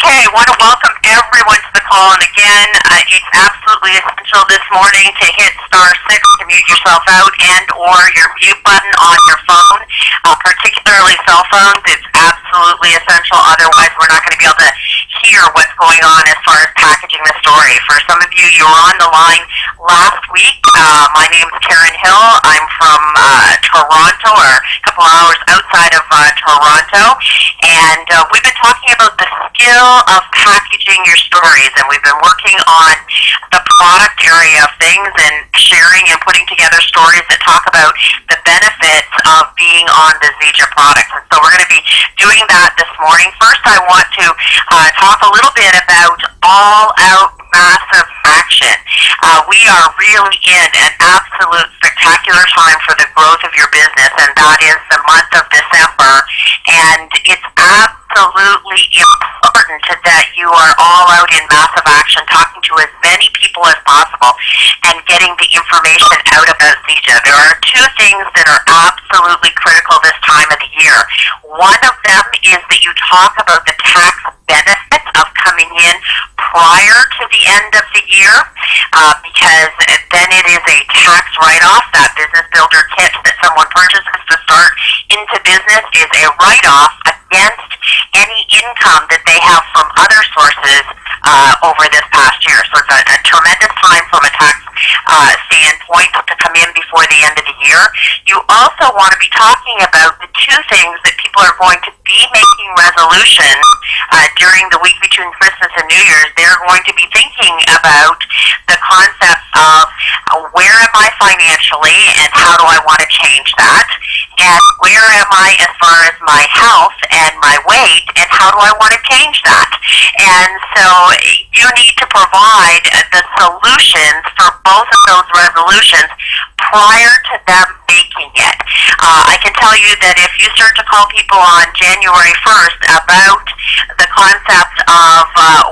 Okay, I want to welcome everyone to the call, and again, it's absolutely essential this morning to hit *6 to mute yourself out and or your mute button on your phone, particularly cell phones. It's absolutely essential, otherwise we're not going to be able to hear what's going on as far as packaging the story. For some of you, you were on the line last week. My name's Karen Hill. I'm from Toronto, or a couple hours outside of Toronto, and we've been talking about the skill of packaging your stories, and we've been working on the product area of things and sharing and putting together stories that talk about the benefits of being on the Zija products. And so we're going to be doing that this morning. First, I want to talk a little bit about all-out massive action. We are really in an absolute spectacular time for the growth of your business, and that is the month of December, and it's absolutely important that you are all out in massive action, talking to as many people as possible and getting the information out about Zija. There are two things that are absolutely critical this time of the year. One of them is that you talk about the tax benefits of coming in prior to the end of the year, because then it is a tax write-off. That business builder kit that someone purchases to start into business is a write-off against any income that they have from other sources over this past year. So it's a tremendous time from a tax standpoint to come in before the end of the year. You also want to be talking about the two things that people are going to be making resolutions during the week between Christmas and New Year's. They're going to be thinking about the concept of where am I financially and how do I want to change that, and where am I as far as my health and my weight and how do I want to change that. And so you need to provide the solutions for both of those resolutions prior to them making it. I can tell you that if you start to call people on January 1st about the concept of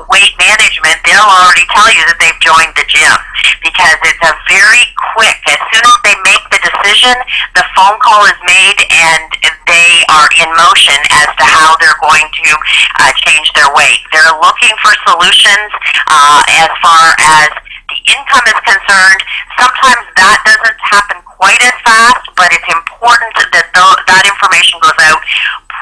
weight management, they'll already tell you that they've joined the gym, because it's a very quick, as soon as they make the decision, the phone call is made and they are in motion as to how they're going to change their weight. They're looking for solutions as far as the income is concerned. Sometimes that doesn't happen quite as fast, but it's important that that information goes out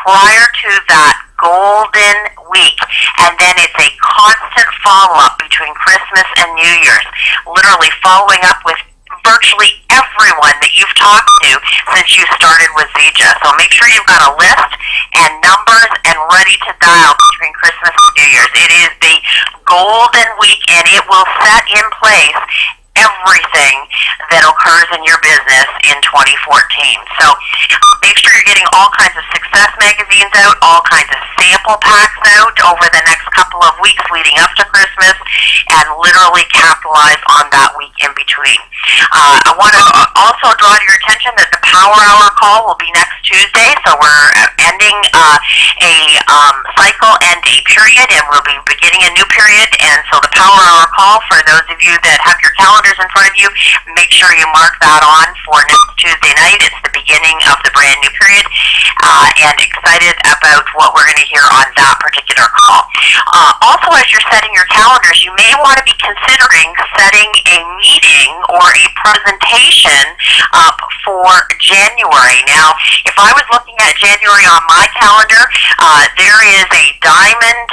prior to that golden week, and then it's a constant follow-up between Christmas and New Year's, literally following up with virtually everyone that you've talked to since you started with Zija. So make sure you've got a list and numbers and ready to dial between Christmas and New Year's. It is the golden week, and it will set in place everything that occurs in your business in 2014. So make sure you're getting all kinds of success magazines out, all kinds of sample packs out over the next couple of weeks leading up to Christmas, and literally capitalize on that week in between. I want to also draw to your attention that the Power Hour call will be next Tuesday, so we're ending a cycle and a period, and we'll be beginning a new period. And so the Power Hour call, for those of you that have your calendars in front of you, make sure you mark that on for next Tuesday night. It's the beginning of the brand new period, and excited about what we're going to hear on that particular call. Also, as you're setting your calendars, you may want to be considering setting a meeting or a presentation up for January. Now, if I was looking at January on my calendar, there is a diamond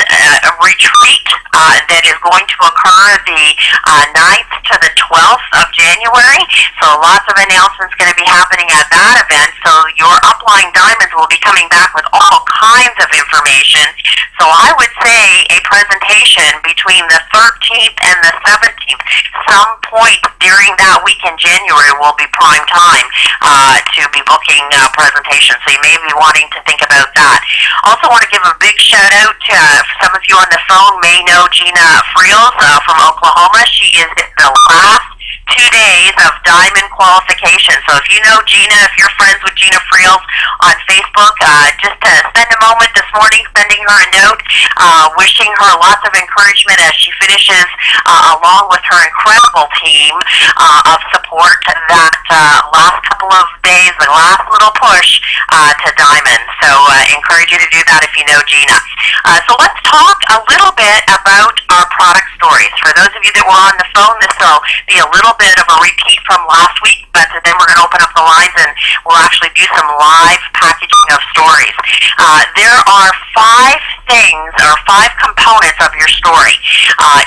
retreat that is going to occur the 9th to the 12th of January. So lots of announcements going to be happening at that event. So your upline diamonds will be coming back with all kinds of information. So I would say a presentation between the 13th and the 17th, some point during that week in January will be prime time to be booking presentations. So you may be wanting to think about that. Also want to give a big shout out to some of you on the phone may know Gina Friels from Oklahoma. She is the last 2 days of diamond qualification. So if you know Gina, if you're friends with Gina Friels on Facebook, just to spend a moment this morning sending her a note, wishing her lots of encouragement as she finishes along with her incredible team of support that last couple of days, the last little push to diamond. So encourage you to do that if you know Gina. So let's talk a little bit about our product stories. For those of you that were on the phone, this will be a little bit of a repeat from last week, but then we're going to open up the lines and we'll actually do some live packaging of stories. There are 5 things or 5 components of your story.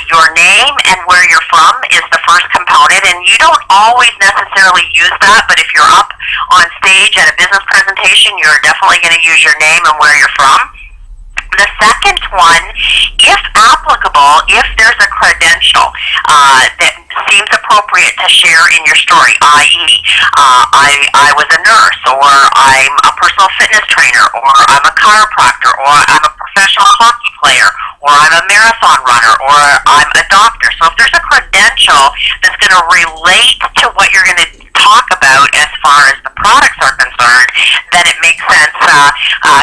Your name and where you're from is the first component, and you don't always necessarily use that, but if you're up on stage at a business presentation, you're definitely going to use your name and where you're from. The second one, if applicable, if there's a credential that seems appropriate to share in your story, i.e., I was a nurse, or I'm a personal fitness trainer, or I'm a chiropractor, or I'm a professional hockey player, or I'm a marathon runner, or I'm a doctor. So if there's a credential that's going to relate to what you're going to talk about as far as the products are concerned, then it makes sense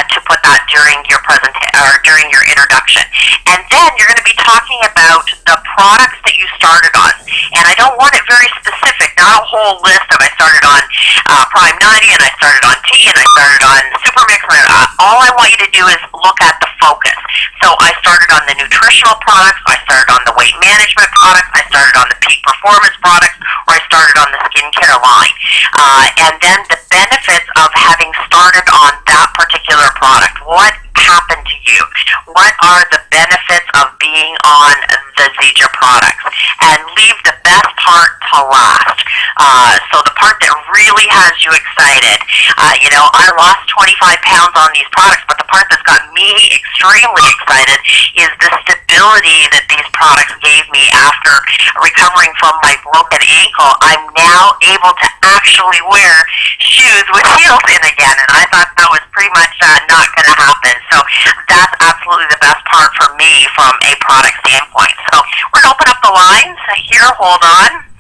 to put that during your presentation or during your introduction. And then you're going to be talking about the products that you started on. And I don't want it very specific, not a whole list of I started on Prime 90 and I started on Tea and I started on Supermix. All I want you to do is look at the focus. So I started on the nutritional products, I started on the weight management products, I started on the peak performance products, or I started on the skincare line. And then the benefits of having started on that particular product. What happened to you? What are the benefits of being on the Zija products? And leave the best part to last. So the part that really has you excited. I lost 25 pounds on these products, but the part that's got me extremely excited is the stability that these products gave me after recovering from my broken ankle. I'm now able to actually wear shoes with heels in again, and I thought that was pretty much not going to happen. So that's absolutely the best part for me from a product standpoint. So we're going to open up the lines here. Hold on.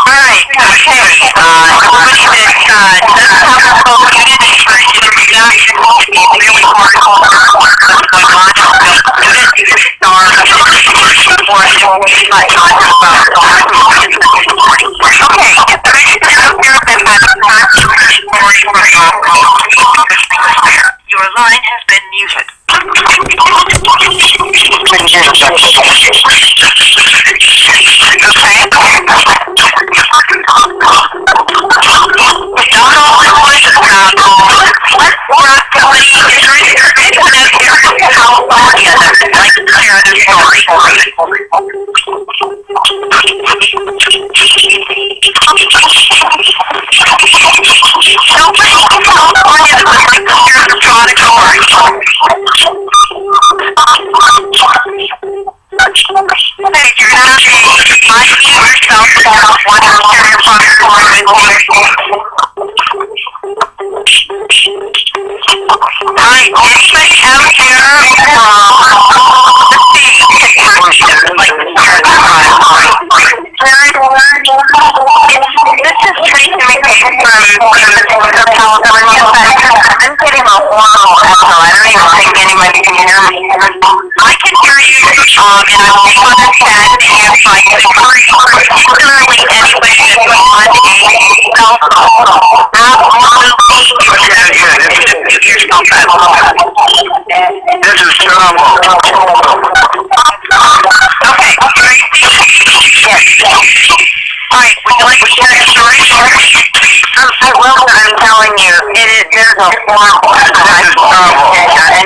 Alright, okay. Everybody that doesn't have a phone unit, I encourage you to do that. It needs really hard work. What's going on? You can start before it's always like okay, if there is a here that has a your line has been muted. I can hear you, and I'm being on the set, and I can encourage particularly anybody that's on a cell phone. Absolutely, mute yourself out. This is Tom. Okay, Tracy? Yes. Alright, would you like to share your story? I will, but I'm telling you, there's a form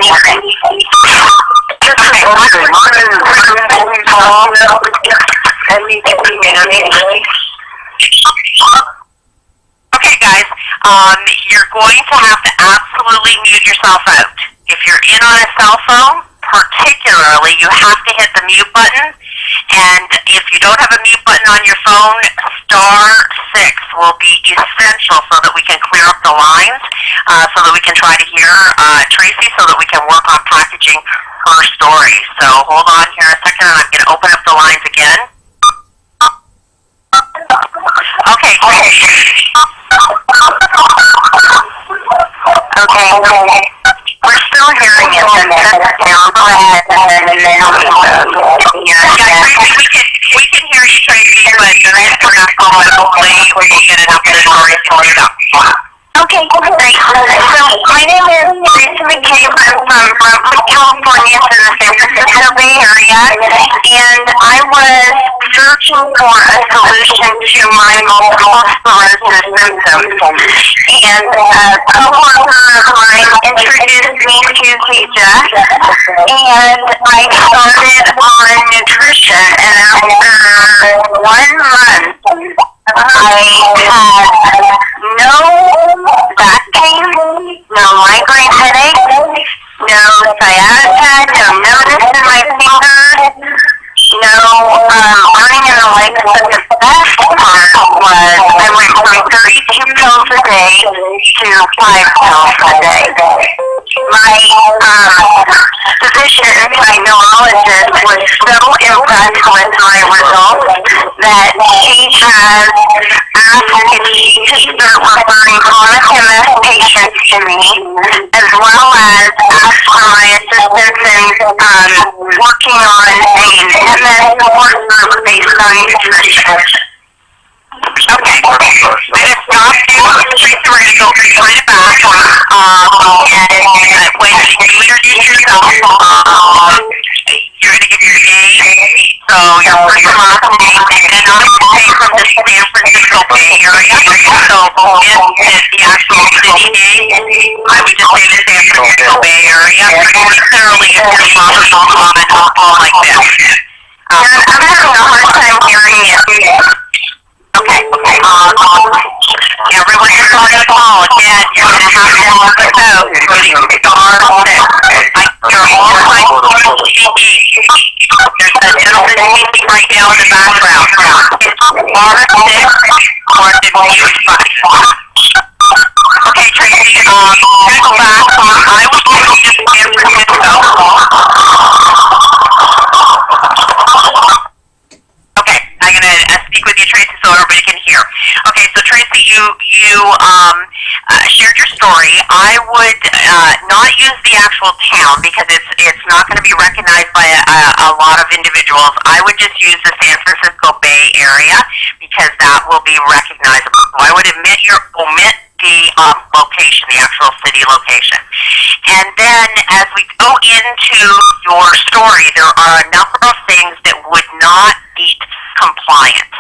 anything. Okay, guys, you're going to have to absolutely mute yourself out. If you're in on a cell phone, particularly, you have to hit the mute button. And if you don't have a mute button on your phone, *6 will be essential so that we can clear up the lines. so that we can try to hear Tracy so that we can work on packaging her story. So hold on here a second, and I'm going to open up the lines again. Okay. Okay. We're still hearing it. Go ahead. We can hear you, Tracy, but we're not going to play. We're going to get it up to the story. Okay, great. So my name is Tracy McCabe. I'm from California to the San Francisco Bay Area, and I was searching for a solution to my multiple sclerosis symptoms. And a coworker of mine introduced me to Keisha, and I started on nutrition, and after 1 month, I had no back pain, no migraine headache, no sciatica, no numbness in my fingers, no burning in the legs. But the best part was I went from 32 pills a day to 5 pills a day. My physician, my neurologist, was so impressed with my results that she has asked if she could start referring chronic MS patients to me, as well as ask for my assistance in working on an MS support group based on nutrition. Okay. I'm going to stop you. Tracy, we're going to go kind of back. And when you introduce yourself, you're going to give your name, so your first and last name, and not to say from the San Francisco Bay Area. So if the actual city name, I would just say the San Francisco Bay Area, particularly if you're from like this. I'm having a hard time hearing you. Okay. Everyone is on the call. Again, you're going to have to work it out. You're getting star 6. You're all speaking. There's a gentleman speaking right now in the background. It's star 6 or the mute button. Okay, Tracy, I'm going to go back. I will give you just San Francisco. Okay, I'm going to speak with you, Tracy, so everybody can hear. Okay, so Tracy, you shared your story. I would not use the actual town because it's not going to be recognized by a lot of individuals. I would just use the San Francisco Bay Area because that will be recognizable. So I would omit the location, the actual city location. And then as we go into your story, there are a number of things that would not meet compliance.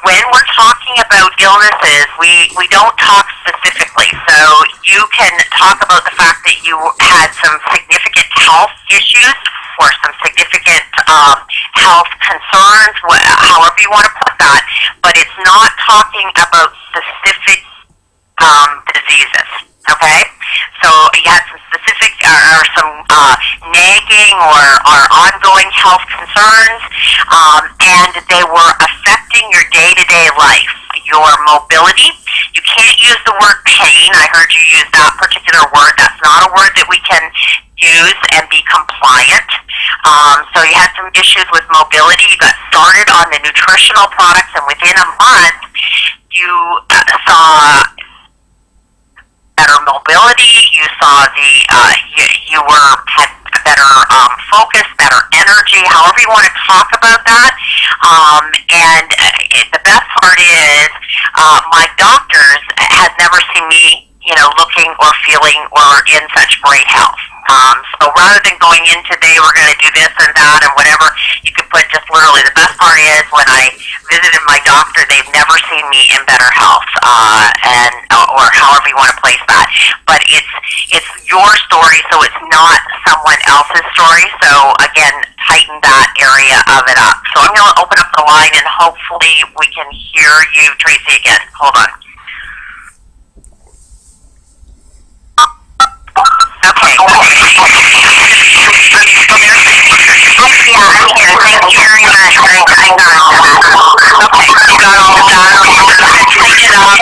When we're talking about illnesses, we don't talk specifically. So you can talk about the fact that you had some significant health issues or some significant health concerns, however you want to put that, but it's not talking about specific diseases, okay? So you had some specific or some nagging or ongoing health concerns, and they were affecting your day-to-day life, your mobility. You can't use the word pain. I heard you use that particular word. That's not a word that we can use and be compliant. So you had some issues with mobility. You got started on the nutritional products, and within a month, you saw better mobility. You saw you had better focus, better energy, however you want to talk about that. And the best part is my doctors had never seen me, looking or feeling or in such great health. So rather than going in today, we're going to do this and that and whatever, you could put just literally the best part is when I visited my doctor, they've never seen me in better health, or however you want to place that. But it's your story, so it's not someone else's story. So again, tighten that area of it up. So I'm going to open up the line and hopefully we can hear you, Tracy, again. Hold on. Okay. Yeah, I'm here. Thank you very much. I got that. Okay, you got all of that. I cleaned it up.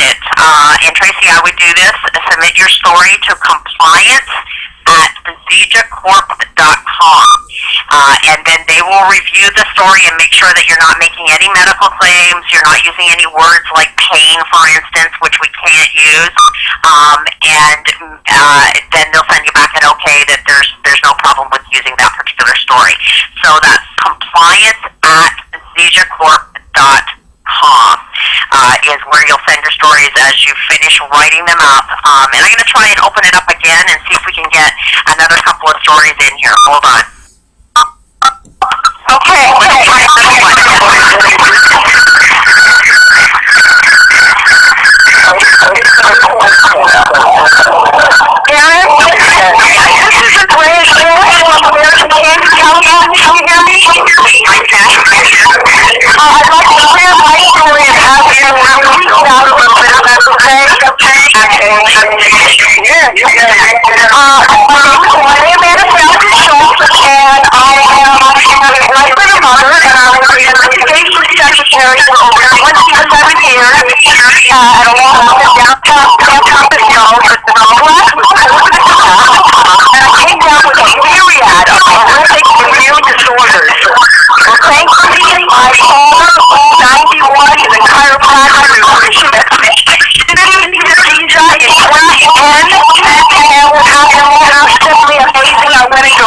it, and Tracy, I would do this, submit your story to compliance@zejacorp.com. And then they will review the story and make sure that you're not making any medical claims, you're not using any words like pain, for instance, which we can't use, and then they'll send you back an okay that there's no problem with using that particular story. So that's compliance@zejacorp.com is where you'll send your stories as you finish writing them up. And I'm going to try and open it up again and see if we can get another couple of stories in here. Hold on. Okay, let's try this one. Derek, this is a great show from American Candy. Can you hear me? I'd like to share my story and have you reach out a little bit, if that's okay? My name is Matthew Schultz, and I am a husband and mother, and I was the education secretary for over 27 years at a law office downtown Fresno, and I came down with a myriad of horrific immune disorders. Well, thankfully, my father, 91, is a chiropractor and nutritionist. Anesthesia in 2010, and what happened was simply amazing. I went into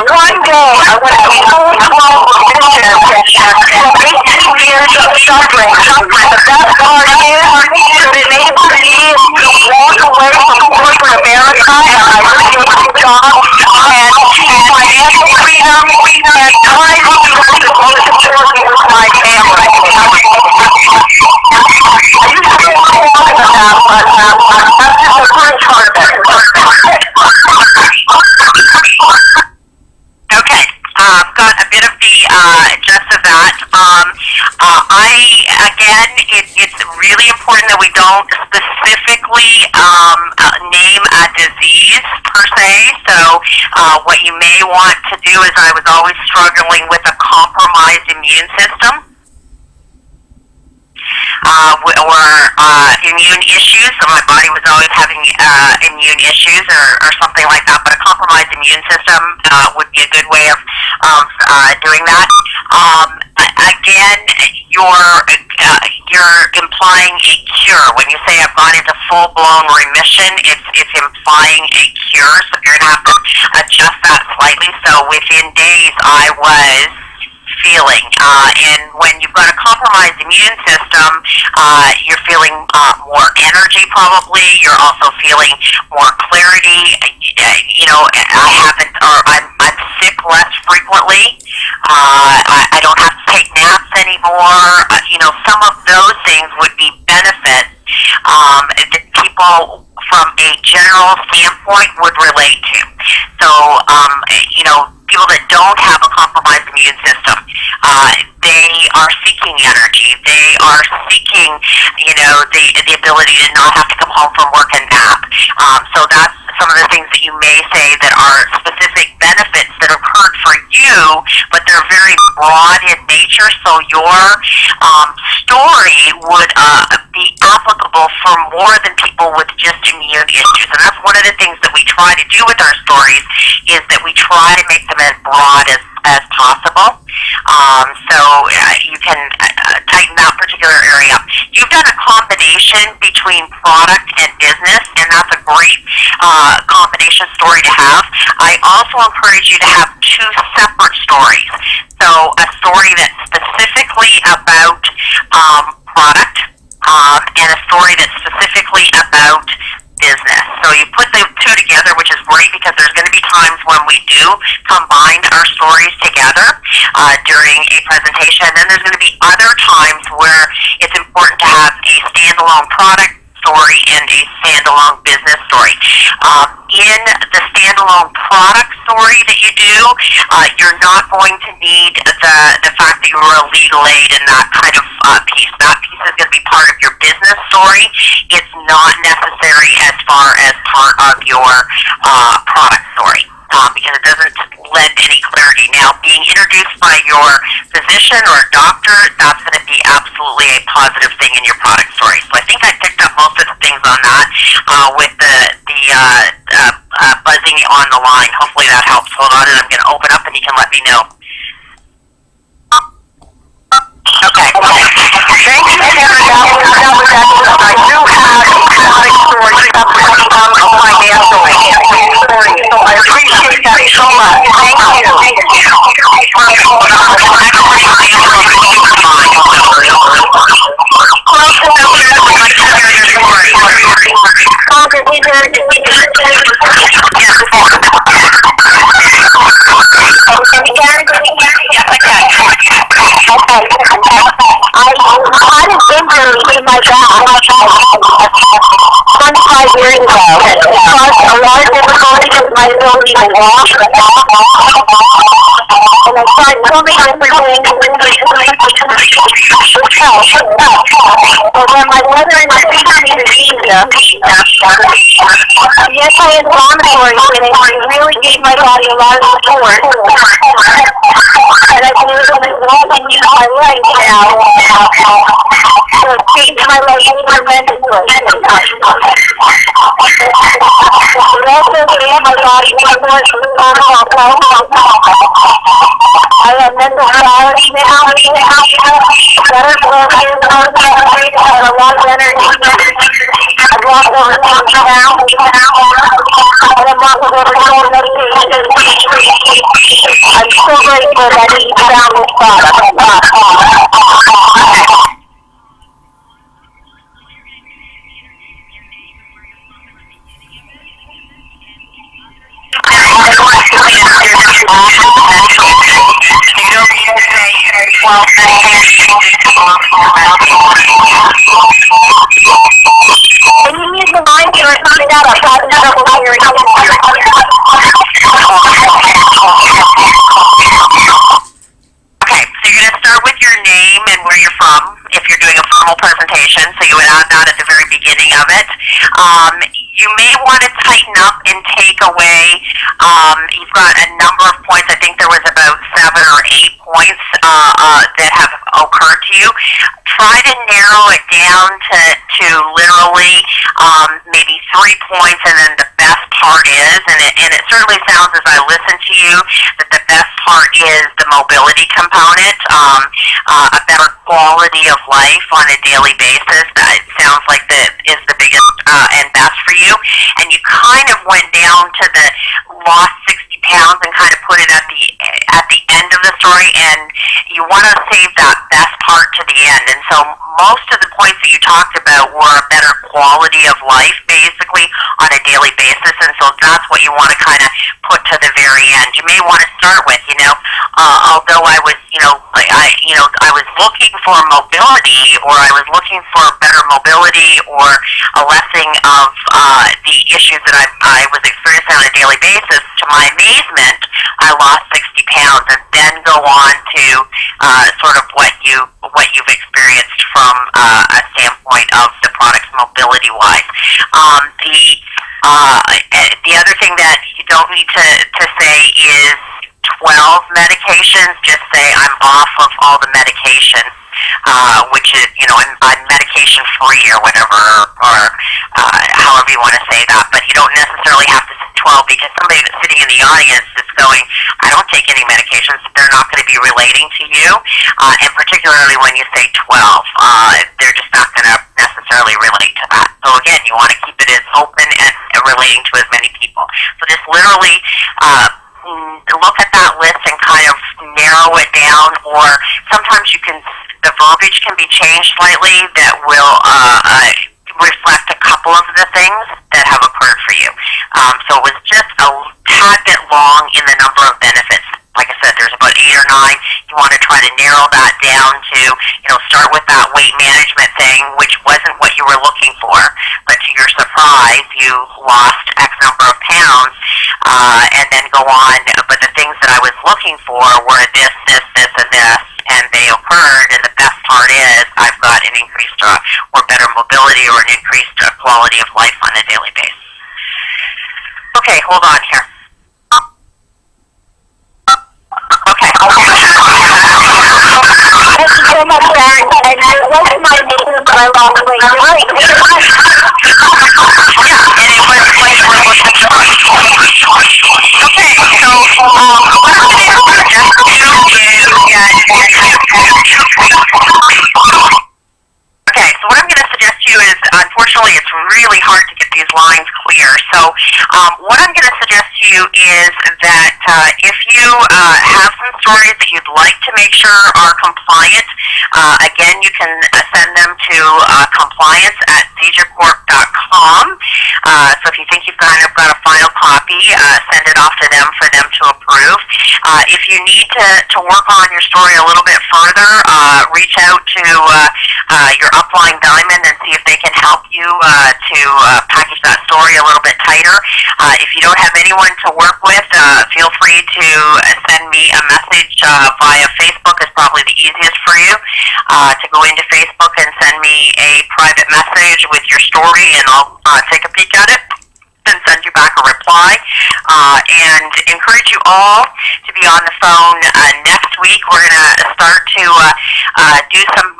one day, I went into full 12 remission from 18 years of suffering. The best part is that it enabled me to walk away from corporate America, and I really did a good job, and financial freedom, and time to be able to most important with my family. I used to be talking about, but that's just the first part of it. Okay, got a bit of the gist of that. It's really important that we don't specifically name a disease per se. So what you may want to do is, I was always struggling with a compromised immune system. Or immune issues, so my body was always having immune issues or something like that, but a compromised immune system would be a good way of doing that. Again, you're implying a cure. When you say I've gone into full-blown remission, it's implying a cure, so you're going to have to adjust that slightly. So within days, I was feeling, and when you've got a compromised immune system, you're feeling more energy probably, you're also feeling more clarity. I'm sick less frequently, I don't have to take naps anymore, some of those things would be benefits that people from a general standpoint would relate to. So, people that don't have a compromised immune system, they are seeking energy. They are seeking, the ability to not have to come home from work and nap. So that's some of the things that you may say that are specific benefits that occurred for you, but they're very broad in nature. So your story would be applicable for more than people with just immune issues. And that's one of the things that we try to do with our stories, is that we try to make them as broad as possible. So you can tighten that particular area. You've done a combination between product and business, and that's a great combination story to have. I also encourage you to have two separate stories. So a story that's specifically about product, and a story that's specifically about business. So you put the two together, which is great, because there's going to be times when we do combine our stories together during a presentation, and then there's going to be other times where it's important to have a standalone product story and a standalone business story. In the standalone product story that you do, you're not going to need the fact that you were a legal aid and that kind of piece. That piece is going to be part of your business story. It's not necessary as far as part of your product story, because it doesn't lend any clarity. Now, being introduced by your physician or doctor, that's going to be absolutely a positive thing in your product story. So I think I picked up most of the things on that with the buzzing on the line. Hopefully that helps. Hold on, and I'm going to open up and you can let me know. Okay. Thank you, Sarah. I do have a product story of my story. So I appreciate that so much. Thank you. I had an injury in my back 25 years ago. It caused a lot of difficulty with my ability to walk. And I tried so many different things to help. But when my mother introduced me to anesthesia, the anti-inflammatory thing really gave my body a lot of support. And I've been able to walk and use my legs now. So it changed my life tremendously. It also gave my body support I have mental clarity now, better focus, I have a lot of energy. I've lost over 20 pounds, and I'm not over going medication. I'm so grateful that he found this product. Can you use the line to repeat that? I've got trouble hearing. Okay, so you're going to start with your name and where you're from, if you're doing a formal presentation, so you would add that at the very beginning of it. You may want to tighten up and take away, you've got a number of points, I think there was about 7 or 8 points that have occurred to you. Try to narrow it down to literally maybe 3 points, and then the best part is, and it certainly sounds as I listen to you, that the best part is the mobility component, a better quality of life on a daily basis. That sounds like that is the biggest and best for you. And you kind of went down to the lost 60 pounds and kind of put it at the end of the story, and you want to save that best part to the end. And so most of the points that you talked about were a better quality of life, basically, on a daily basis, and so that's what you want to kind of put to the very end. You may want to start with, although I was, I was looking for mobility, or I was looking for better mobility, or a lessening of the issues that I was experiencing on a daily basis. To my amazement, I lost 60 pounds, and then go on to sort of what you've experienced from a standpoint of the product's mobility-wise. The other thing that you don't need to say is 12 medications. Just say I'm off of all the medications, which is, I'm medication free or whatever, or however you want to say that. But you don't necessarily have to say 12, because somebody that's sitting in the audience is going, I don't take any medications. They're not going to be relating to you, and particularly when you say 12, they're just not going to necessarily relate to that. So again, you want to keep it as open and relating to as many people. So just literally look at that list and kind of narrow it down, or sometimes the verbiage can be changed slightly that will reflect a couple of the things that have occurred for you. So it was just a tad bit long in the number of benefits. Like I said, there's about 8 or 9. You want to try to narrow that down to, start with that weight management thing, which wasn't what you were looking for, but to your surprise, you lost X number of pounds, and then go on. But the things that I was looking for were this, and this, and they occurred, and the best part is I've got an increased or better mobility, or an increased quality of life on a daily basis. Okay, hold on here. Okay, so you're going to start with your name and where you're from, if you're doing a formal presentation, so you would add that at the very beginning of it. You may want to tighten up and take away, what I'm going to suggest to you is, unfortunately, it's really hard to get these lines clear. So what I'm going to suggest to you is that if you have some stories that you'd like to make sure are compliant, again, you can send them to compliance@zijacorp.com. So if you think you've kind of got a final copy, send it off to them for them to approve. If you need to work on your story a little bit further, reach out to your upline diamond and see if they can help you to package that story a little bit tighter. If you don't have anyone to work with, feel free to send me a message via Facebook. Is probably the easiest for you, to go into Facebook and send me a private message with your story, and I'll take a peek at it and send you back a reply. And encourage you all to be on the phone next week. We're going to start to do some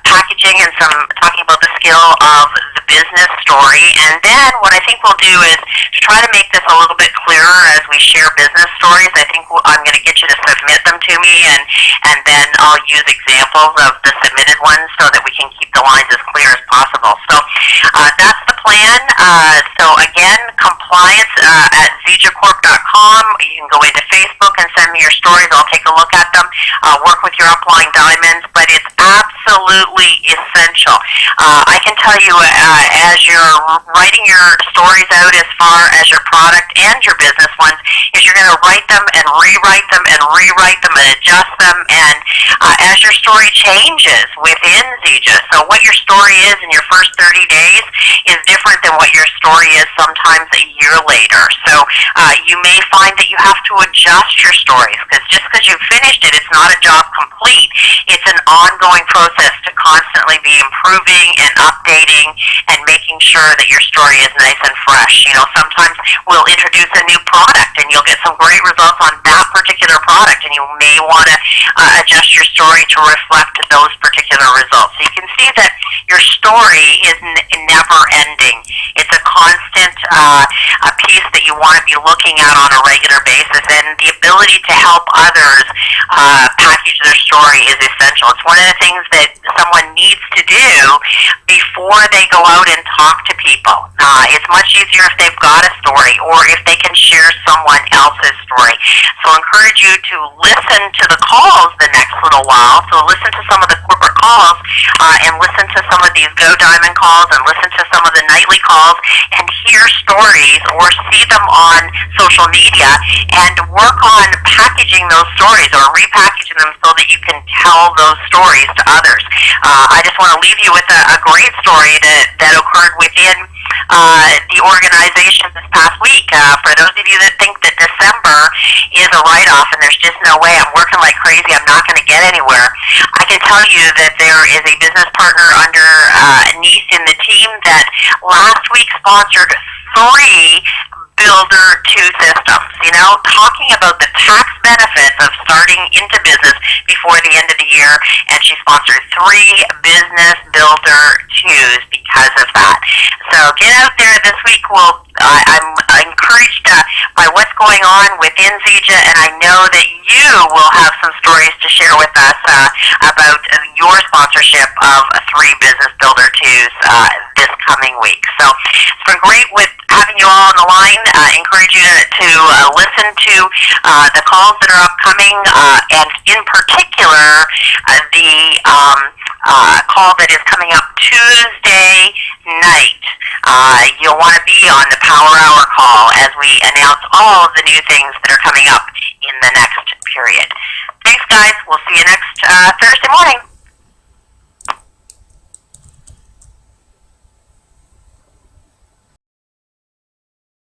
packaging and some talking about the skill of the business story. And then what I think we'll do is to try to make this a little bit clearer as we share business stories. I think I'm going to get you to submit them to me, and then I'll use examples of the submitted ones so that we can keep the lines as clear as possible. So that's the plan. So again, compliance@zijacorp.com. You can go into Facebook and send me your stories. I'll take a look at them. Work with your upline diamonds, but it's absolutely essential. I can tell you, as you're writing your stories out as far as your product and your business ones, is you're going to write them and rewrite them and rewrite them and adjust them, and as your story changes within Zija. So what your story is in your first 30 days is different than what your story is sometimes a year later. So you may find that you have to adjust your stories, because just because you've finished it, it's not a job complete. It's an ongoing process to constantly be improving and updating and making sure that your story is nice and fresh. You know, sometimes we'll introduce a new product and you'll get some great results on that particular product, and you may want to adjust your story to reflect those particular results. So you can see that your story is never ending. It's a constant piece that you want to be looking at on a regular basis, and the ability to help others package their story is essential. It's one of the things that someone needs to do before they go out and talk to people. It's much easier if they've got a story, or if they can share someone else's story. So I encourage you to listen to the calls the next little while. So listen to some of the corporate calls, and listen to some of these Go Diamond calls, and listen to some of the nightly calls, and hear stories or see them on social media, and work on packaging those stories or repackaging them so that you can tell those stories to others. I just want to leave you with a great story that occurred within the organization this past week. For those of you that think that December is a write-off and there's just no way, I'm working like crazy, I'm not going to get anywhere, I can tell you that there is a business partner under Nice in the team that last week sponsored 3 Builder 2 systems. You know, talking about the tax benefits of starting into business before the end of the year, and she sponsored 3 Business Builder 2s because of that. So get out there this week. I'm encouraged by what's going on within Zija, and I know that you will have some stories to share with us about your sponsorship of 3 Business Builder 2s this coming week. So it's been great with having you all on the line. I encourage you to listen to the calls that are upcoming, and in particular the call that is coming up Tuesday night. You'll want to be on the Power Hour call as we announce all of the new things that are coming up in the next period. Thanks, guys. We'll see you next Thursday morning.